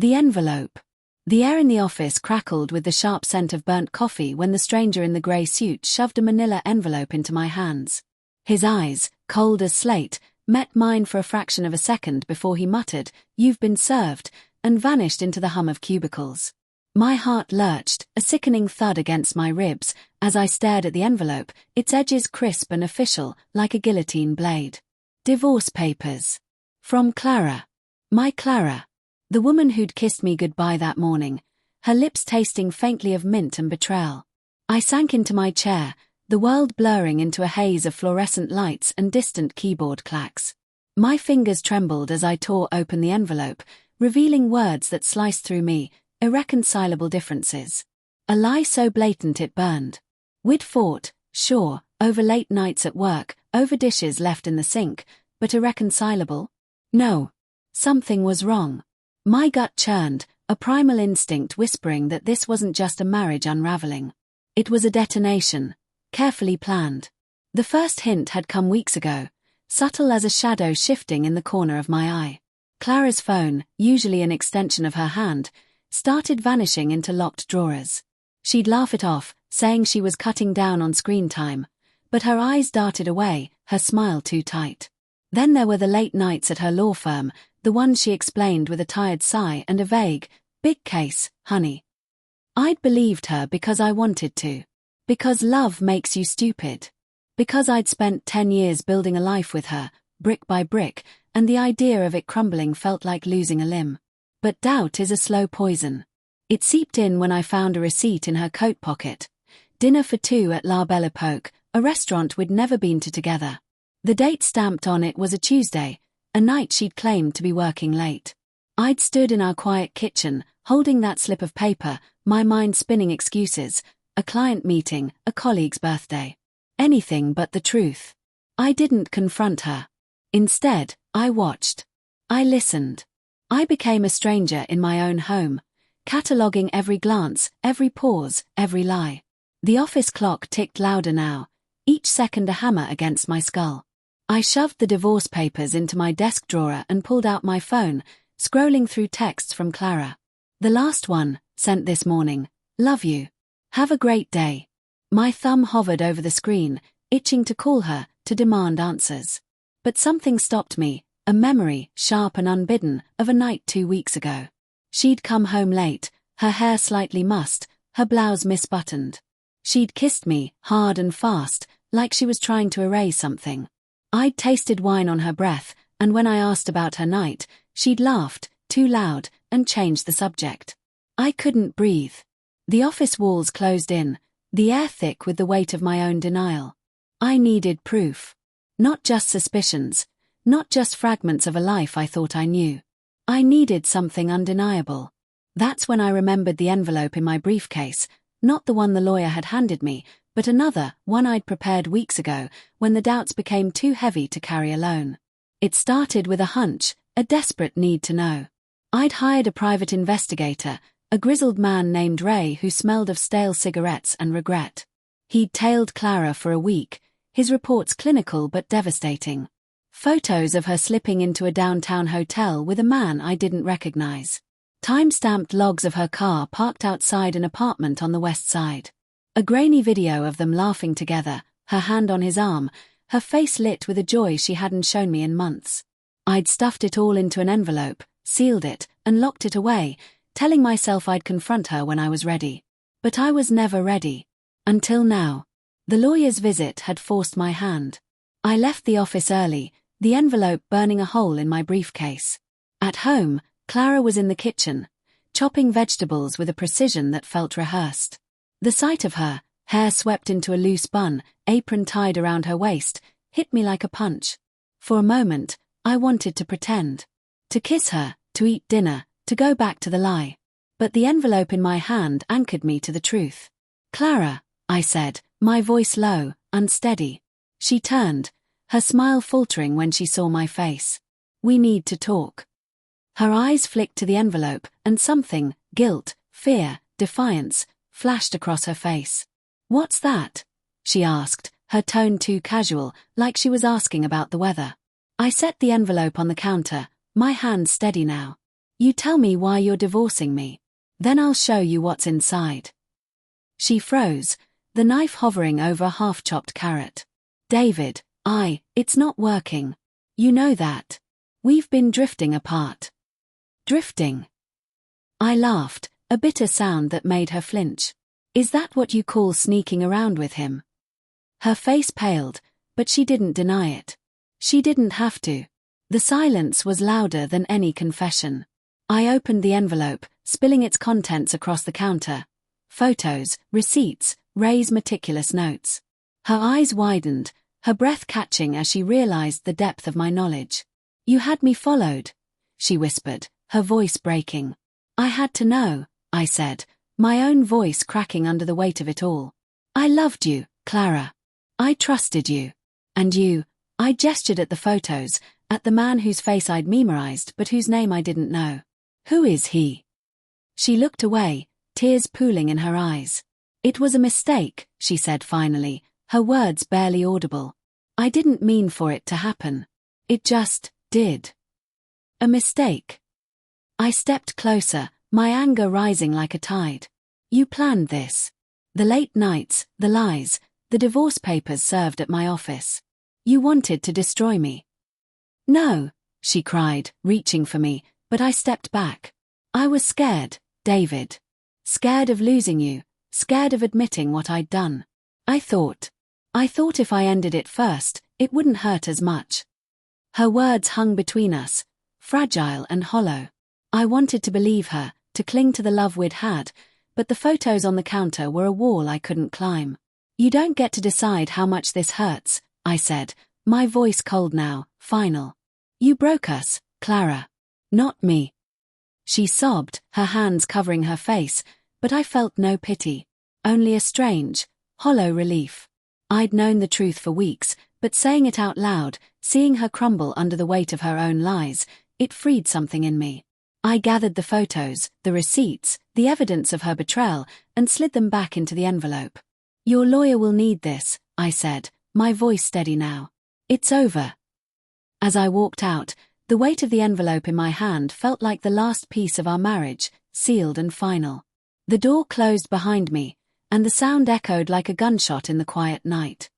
The envelope. The air in the office crackled with the sharp scent of burnt coffee when the stranger in the grey suit shoved a manila envelope into my hands. His eyes, cold as slate, met mine for a fraction of a second before he muttered, "You've been served," and vanished into the hum of cubicles. My heart lurched, a sickening thud against my ribs, as I stared at the envelope, its edges crisp and official, like a guillotine blade. Divorce papers. From Clara. My Clara. The woman who'd kissed me goodbye that morning, her lips tasting faintly of mint and betrayal. I sank into my chair, the world blurring into a haze of fluorescent lights and distant keyboard clacks. My fingers trembled as I tore open the envelope, revealing words that sliced through me, irreconcilable differences. A lie so blatant it burned. We'd fought, sure, over late nights at work, over dishes left in the sink, but irreconcilable? No. Something was wrong. My gut churned, a primal instinct whispering that this wasn't just a marriage unraveling. It was a detonation, carefully planned. The first hint had come weeks ago, subtle as a shadow shifting in the corner of my eye. Clara's phone, usually an extension of her hand, started vanishing into locked drawers. She'd laugh it off, saying she was cutting down on screen time, but her eyes darted away, her smile too tight. Then there were the late nights at her law firm, the ones she explained with a tired sigh and a vague, "Big case, honey." I'd believed her because I wanted to. Because love makes you stupid. Because I'd spent 10 years building a life with her, brick by brick, and the idea of it crumbling felt like losing a limb. But doubt is a slow poison. It seeped in when I found a receipt in her coat pocket. Dinner for two at La Belle Epoque, a restaurant we'd never been to together. The date stamped on it was a Tuesday, a night she'd claimed to be working late. I'd stood in our quiet kitchen, holding that slip of paper, my mind spinning excuses, a client meeting, a colleague's birthday. Anything but the truth. I didn't confront her. Instead, I watched. I listened. I became a stranger in my own home, cataloguing every glance, every pause, every lie. The office clock ticked louder now, each second a hammer against my skull. I shoved the divorce papers into my desk drawer and pulled out my phone, scrolling through texts from Clara. The last one, sent this morning, "Love you. Have a great day." My thumb hovered over the screen, itching to call her, to demand answers. But something stopped me, a memory, sharp and unbidden, of a night 2 weeks ago. She'd come home late, her hair slightly mussed, her blouse misbuttoned. She'd kissed me, hard and fast, like she was trying to erase something. I'd tasted wine on her breath, and when I asked about her night, she'd laughed, too loud, and changed the subject. I couldn't breathe. The office walls closed in, the air thick with the weight of my own denial. I needed proof. Not just suspicions, not just fragments of a life I thought I knew. I needed something undeniable. That's when I remembered the envelope in my briefcase, not the one the lawyer had handed me, but another, one I'd prepared weeks ago, when the doubts became too heavy to carry alone. It started with a hunch, a desperate need to know. I'd hired a private investigator, a grizzled man named Ray who smelled of stale cigarettes and regret. He'd tailed Clara for a week, his reports clinical but devastating. Photos of her slipping into a downtown hotel with a man I didn't recognize. Time-stamped logs of her car parked outside an apartment on the west side. A grainy video of them laughing together, her hand on his arm, her face lit with a joy she hadn't shown me in months. I'd stuffed it all into an envelope, sealed it, and locked it away, telling myself I'd confront her when I was ready. But I was never ready. Until now. The lawyer's visit had forced my hand. I left the office early, the envelope burning a hole in my briefcase. At home, Clara was in the kitchen, chopping vegetables with a precision that felt rehearsed. The sight of her, hair swept into a loose bun, apron tied around her waist, hit me like a punch. For a moment, I wanted to pretend. To kiss her, to eat dinner, to go back to the lie. But the envelope in my hand anchored me to the truth. "Clara," I said, my voice low, unsteady. She turned, her smile faltering when she saw my face. "We need to talk." Her eyes flicked to the envelope, and something, guilt, fear, defiance, flashed across her face. "What's that?" she asked, her tone too casual, like she was asking about the weather. I set the envelope on the counter, my hand steady now. You tell me why you're divorcing me. Then I'll show you what's inside. She froze, the knife hovering over a half-chopped carrot. David, it's not working. You know that. We've been drifting apart. Drifting? I laughed, a bitter sound that made her flinch. Is that what you call sneaking around with him? Her face paled, but she didn't deny it. She didn't have to. The silence was louder than any confession. I opened the envelope, spilling its contents across the counter. Photos, receipts, Ray's meticulous notes. Her eyes widened, her breath catching as she realized the depth of my knowledge. You had me followed, she whispered, her voice breaking. I had to know, I said, my own voice cracking under the weight of it all. I loved you, Clara. I trusted you. And you, I gestured at the photos, at the man whose face I'd memorized but whose name I didn't know. Who is he? She looked away, tears pooling in her eyes. It was a mistake, she said finally, her words barely audible. I didn't mean for it to happen. It just did. A mistake. I stepped closer, my anger rising like a tide. You planned this. The late nights, the lies, the divorce papers served at my office. You wanted to destroy me. No, she cried, reaching for me, but I stepped back. I was scared, David. Scared of losing you, scared of admitting what I'd done. I thought if I ended it first, it wouldn't hurt as much. Her words hung between us, fragile and hollow. I wanted to believe her, to cling to the love we'd had, but the photos on the counter were a wall I couldn't climb. You don't get to decide how much this hurts, I said, my voice cold now, final. You broke us, Clara. Not me. She sobbed, her hands covering her face, but I felt no pity, only a strange, hollow relief. I'd known the truth for weeks, but saying it out loud, seeing her crumble under the weight of her own lies, it freed something in me. I gathered the photos, the receipts, the evidence of her betrayal, and slid them back into the envelope. Your lawyer will need this, I said, my voice steady now. It's over. As I walked out, the weight of the envelope in my hand felt like the last piece of our marriage, sealed and final. The door closed behind me, and the sound echoed like a gunshot in the quiet night.